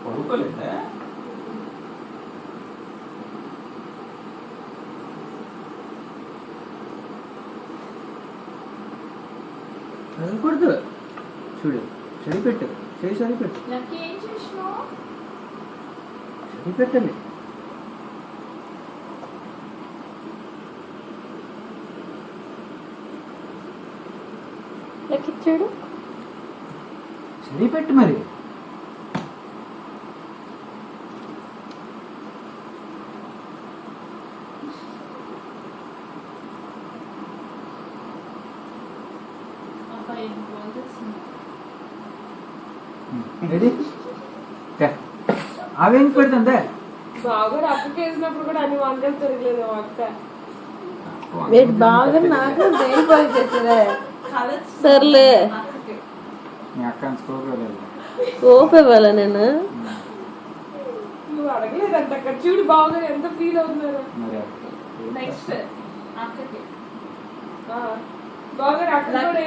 పడుకోలేదా? చదవకూడదు. చూడు సరిపెట్టు, చేయి సరిపెట్టు, సరిపెట్టాలి. లెక్కిచ్చాడు సరిపెట్టు మరి. రెడీ? అవేం పెడుతుందే బాగా అక్కకి వేసినప్పుడు కూడా అన్ని వంటలు తిరగలేదు అక్క. మీరు బాగా నాకు దేనిపోయి చేసారా? సర్లే మీ అక్క స్కోప్ ఇవ్వాలా నేను? నువ్వు అడగలేదంట అక్కడ. చూడు బాగా ఎంత ఫీల్ అవుతున్నారు. నెక్స్ట్ అక్కకి బాగా అక్క కూడా